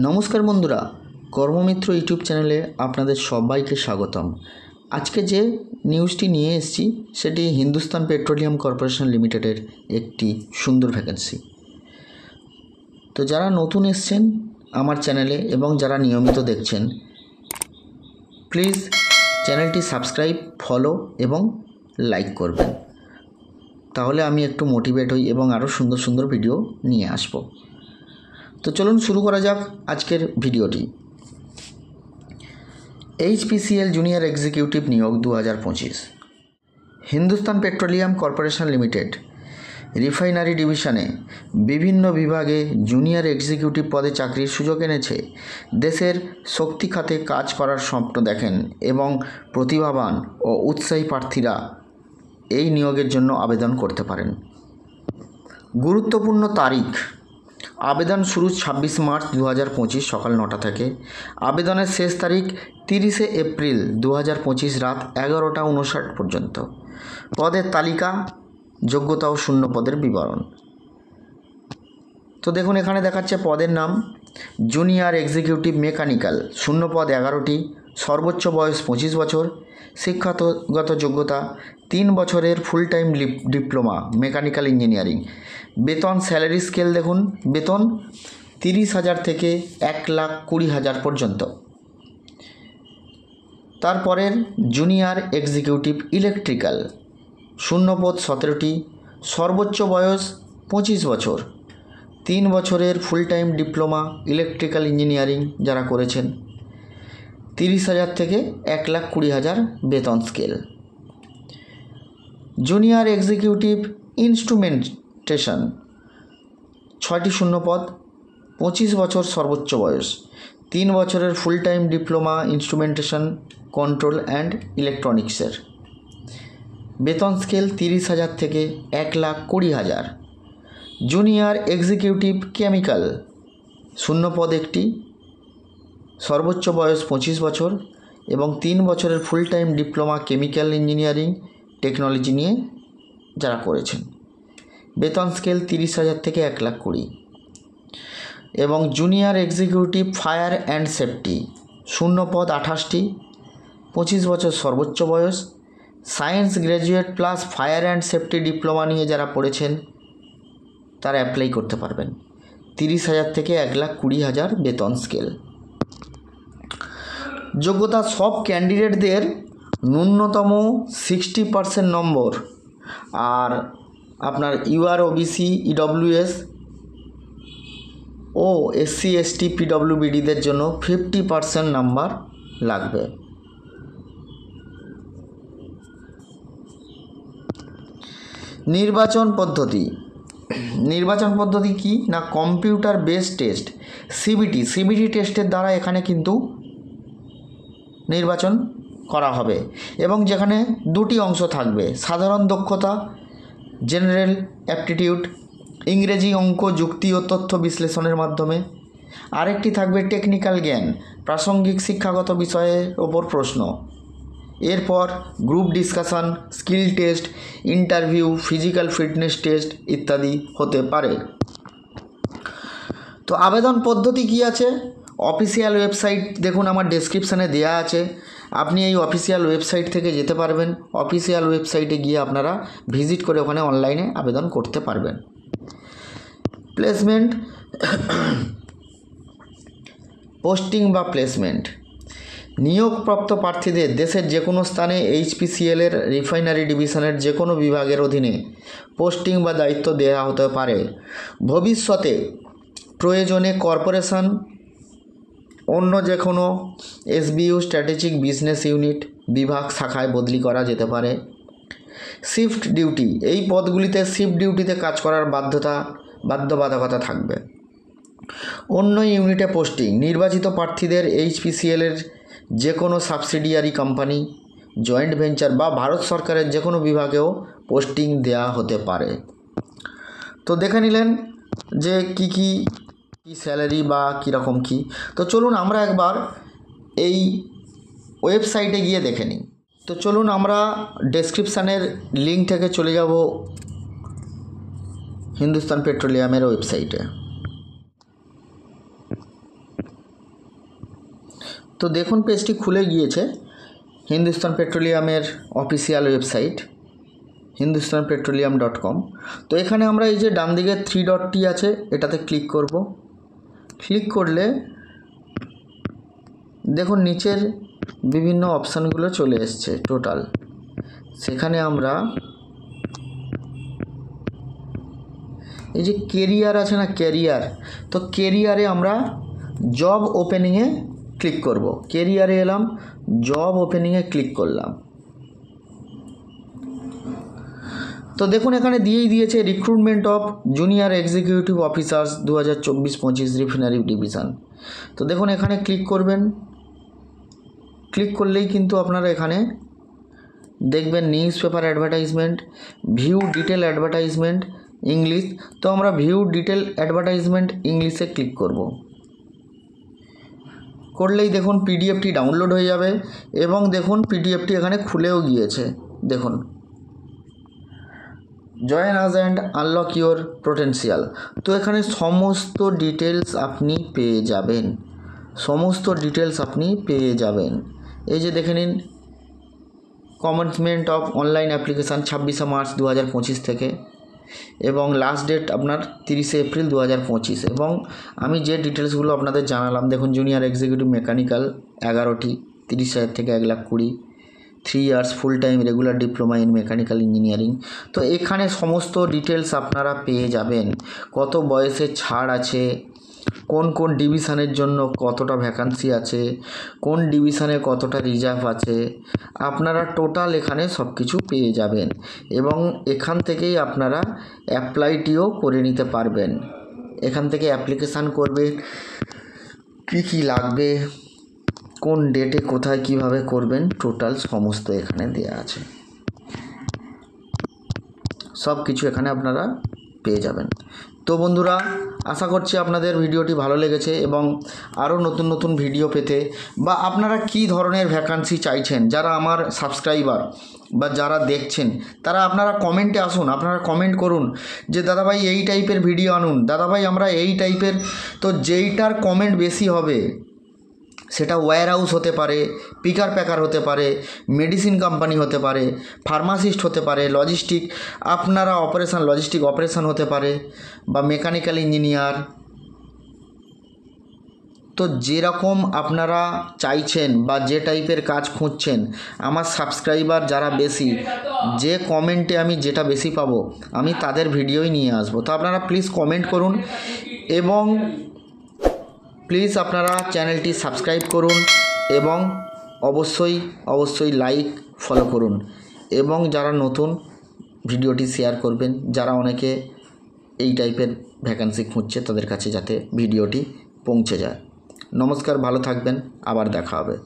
নমস্কার বন্ধুরা, কর্মমিত্র ইউটিউব চ্যানেলে আপনাদের সবাইকে স্বাগতম। আজকে যে নিউজটি নিয়ে এসেছি সেটি হিন্দুস্তান পেট্রোলিয়াম কর্পোরেশন লিমিটেডের একটি সুন্দর ভ্যাকেন্সি। তো যারা নতুন এসছেন আমার চ্যানেলে এবং যারা নিয়মিত দেখছেন, প্লিজ চ্যানেলটি সাবস্ক্রাইব, ফলো এবং লাইক করবেন। তাহলে আমি একটু মোটিভেট হই এবং আরও সুন্দর সুন্দর ভিডিও নিয়ে আসব। তো চলুন শুরু করা যাক আজকের ভিডিওটি। HPCL জুনিয়র এক্সিকিউটিভ নিয়োগ 2025। Hindustan Petroleum Corporation Limited refinery ডিভিশনে বিভিন্ন বিভাগে জুনিয়র এক্সিকিউটিভ পদে চাকরির সুযোগ এনেছে। দেশের শক্তি খাতে কাজ করার স্বপ্ন দেখেন এবং প্রতিভাবান ও উৎসাহী প্রার্থীরা এই নিয়োগের জন্য আবেদন করতে পারেন। গুরুত্বপূর্ণ তারিখ: আবেদন শুরু 26 মার্চ 2025 সকাল 9টা থেকে। আবেদনের শেষ তারিখ 30 এপ্রিল 2025 রাত 11টা 59 পর্যন্ত। পদের তালিকা, যোগ্যতা ও শূন্য পদের বিবরণ। তো দেখুন, এখানে দেখাচ্ছে পদের নাম জুনিয়র এক্সিকিউটিভ মেকানিক্যাল, শূন্য পদ 11টি, সর্বোচ্চ বয়স 25 বছর, শিক্ষাগত যোগ্যতা 3 বছরের full time diploma mechanical engineering. বেতন স্যালারি স্কেল দেখুন, বেতন 30,000 থেকে 1,20,000 পর্যন্ত। তারপরের জুনিয়র এক্সিকিউটিভ ইলেকট্রিক্যাল, শূন্য পদ 17টি, সর্বোচ্চ বয়স 25 বছর, 3 বছরের full time diploma electrical engineering যারা করেছেন, 30,000 থেকে 1,20,000 বেতন স্কেল। জুনিয়র এক্সিকিউটিভ ইনস্ট্রুমেন্টেশন, 6টি শূন্য পদ, 25 বছর সর্বোচ্চ বয়স, 3 বছরের full time diploma instrumentation control and ইলেকট্রনিক্সের। বেতন স্কেল 30,000 থেকে 1,20,000। জুনিয়র এক্সিকিউটিভ কেমিক্যাল, শূন্য পদ 1টি, সর্বোচ্চ বয়স 25 বছর এবং 3 বছরের full time diploma chemical engineering technology নিয়ে যারা করেছেন। বেতন স্কেল 30,000 থেকে 1,20,000। এবং junior executive fire and safety, শূন্য পদ 28টি, 25 বছর সর্বোচ্চ বয়স, science graduate plus fire and safety diploma নিয়ে যারা পড়েছেন তারা অ্যাপ্লাই করতে পারবেন। 30,000 থেকে 1,20,000 বেতন স্কেল। যোগ্যতা: সব ক্যান্ডিডেটদের ন্যূনতম 60% নম্বর, আর আপনার UR OBC EWS ও SC ST PWBDদের জন্য 50% নাম্বার লাগবে। নির্বাচন পদ্ধতি কি না, কম্পিউটার বেসড টেস্ট, সিবিটি টেস্টের দ্বারা এখানে কিন্তু নির্বাচন করা হবে এবং যেখানে 2টি অংশ থাকবে: সাধারণ দক্ষতা জেনারেল অ্যাপটিটিউড, ইংরেজি, অঙ্ক, যুক্তি ও তথ্য বিশ্লেষণের মাধ্যমে। আরেকটি থাকবে টেকনিক্যাল জ্ঞান, প্রাসঙ্গিক শিক্ষাগত বিষয়ের ওপর প্রশ্ন। এরপর group discussion, skill test, interview, physical fitness test ইত্যাদি হতে পারে। তো আবেদন পদ্ধতি কি আছে? অফিসিয়াল ওয়েবসাইট দেখুন, আমার ডেসক্রিপশানে দেওয়া আছে, আপনি এই অফিসিয়াল ওয়েবসাইট থেকে যেতে পারবেন। অফিসিয়াল ওয়েবসাইটে গিয়ে আপনারা ভিজিট করে ওখানে অনলাইনে আবেদন করতে পারবেন। প্লেসমেন্ট, পোস্টিং বা প্লেসমেন্ট: নিয়োগপ্রাপ্ত প্রার্থীদের দেশের যে কোনো স্থানে HPCL এর রিফাইনারি ডিভিশনের যে কোনো বিভাগের অধীনে পোস্টিং বা দায়িত্ব দেওয়া হতে পারে। ভবিষ্যতে প্রয়োজনে কর্পোরেশন অন্য যে কোনো SBU স্ট্র্যাটেজিক বিজনেস ইউনিট বিভাগ শাখায় বদলি করা যেতে পারে। শিফট ডিউটি: এই পদগুলিতে শিফট ডিউটিতে কাজ করার বাধ্যবাধকতা থাকবে। অন্য ইউনিটে পোস্টিং: নির্বাচিত প্রার্থীদের HPCL এর যে কোনো সাবসিডিয়ারি কোম্পানি, জয়েন্ট ভেঞ্চার বা ভারত সরকারের যে কোনো বিভাগেও পোস্টিং দেওয়া হতে পারে। তো দেখে নিলেন যে কি স্যালারি বা কীরকম কী। তো চলুন আমরা একবার এই ওয়েবসাইটে গিয়ে দেখে নিই। তো চলুন আমরা ডেসক্রিপশানের লিঙ্ক থেকে চলে যাব হিন্দুস্তান পেট্রোলিয়ামের ওয়েবসাইটে। তো দেখুন পেজটি খুলে গিয়েছে হিন্দুস্তান পেট্রোলিয়ামের অফিসিয়াল ওয়েবসাইট hindustanpetroleum.com। তো এখানে আমরা এই যে ডান দিকে 3 ডটটি আছে এটাতে ক্লিক করব। ক্লিক করলে দেখুন নিচের বিভিন্ন অপশানগুলো চলে এসছে টোটাল। সেখানে আমরা এই যে কেরিয়ার আছে না, কেরিয়ার, তো কেরিয়ারে আমরা জব ওপেনিংয়ে ক্লিক করব। কেরিয়ারে এলাম, জব ওপেনিংয়ে ক্লিক করলাম। তো দেখুন এখানে দিয়েই দিয়েছে recruitment of junior executive officers 2024-25 refinery division. তো দেখুন এখানে ক্লিক করবেন। ক্লিক করলেই কিন্তু আপনারা এখানে দেখবেন news paper advertisement, view detail advertisement English. তো আমরা ভিউ ডিটেল অ্যাডভার্টাইজমেন্ট ইংলিশে ক্লিক করব। করলেই দেখুন পিডিএফটি ডাউনলোড হয়ে যাবে এবং দেখুন পিডিএফটি এখানে খুলেও গিয়েছে। দেখুন join us and unlock your potential. তো এখানে সমস্ত ডিটেলস আপনি পেয়ে যাবেন, সমস্ত ডিটেলস আপনি পেয়ে যাবেন। এই যে দেখে নিন, কমেন্সমেন্ট অফ অনলাইন অ্যাপ্লিকেশান 26শে মার্চ 2025 থেকে এবং লাস্ট ডেট আপনার 30শে এপ্রিল 2025। এবং আমি যে ডিটেলসগুলো আপনাদের জানালাম দেখুন, জুনিয়র এক্সিকিউটিভ মেকানিক্যাল 11টি 30,000 থেকে 1,20,000, 3 years full time regular diploma in mechanical engineering. তো এখানে সমস্ত ডিটেলস আপনারা পেয়ে যাবেন, কত বয়সে ছাড় আছে, কোন কোন ডিভিশনের জন্য কতটা ভ্যাকান্সি আছে, কোন ডিভিশনে কতটা রিজার্ভ আছে, আপনারা টোটাল এখানে সব কিছু পেয়ে যাবেন এবং এখান থেকেই আপনারা অ্যাপ্লাইটিও করে নিতে পারবেন। এখান থেকে অ্যাপ্লিকেশান করবে, কী কী লাগবে, কোন ডেটে কোথায় কিভাবে করবেন, টোটাল সমস্ত এখানে দেওয়া আছে। সব কিছু এখানে আপনারা পেয়ে যাবেন। তো বন্ধুরা, আশা করছি আপনাদের ভিডিওটি ভালো লেগেছে এবং আরও নতুন নতুন ভিডিও পেতে বা আপনারা কি ধরনের ভ্যাকান্সি চাইছেন, যারা আমার সাবস্ক্রাইবার বা যারা দেখছেন তারা আপনারা কমেন্টে আসুন, আপনারা কমেন্ট করুন যে দাদাভাই এই টাইপের ভিডিও আনুন, দাদাভাই আমরা এই টাইপের। তো যেইটার কমেন্ট বেশি হবে সেটা ওয়্যার হাউস হতে পারে, পিকার প্যাকার হতে পারে, মেডিসিন কোম্পানি হতে পারে, ফার্মাসিস্ট হতে পারে, লজিস্টিক আপনারা অপারেশান লজিস্টিক অপারেশান হতে পারে বা মেকানিক্যাল ইঞ্জিনিয়ার। তো যেরকম আপনারা চাইছেন বা যে টাইপের কাজ খুঁজছেন, আমার সাবস্ক্রাইবার যারা বেশি, যে কমেন্টে আমি যেটা বেশি পাবো আমি তাদের ভিডিওই নিয়ে আসবো। তো আপনারা প্লিজ কমেন্ট করুন এবং প্লিজ আপনারা চ্যানেলটি সাবস্ক্রাইব করুন এবং অবশ্যই লাইক ফলো করুন এবং যারা নতুন ভিডিওটি শেয়ার করবেন, যারা অনেকে এই টাইপের ভ্যাকান্সি খুঁজছে তাদের কাছে যাতে ভিডিওটি পৌঁছে যায়। নমস্কার, ভালো থাকবেন, আবার দেখা হবে।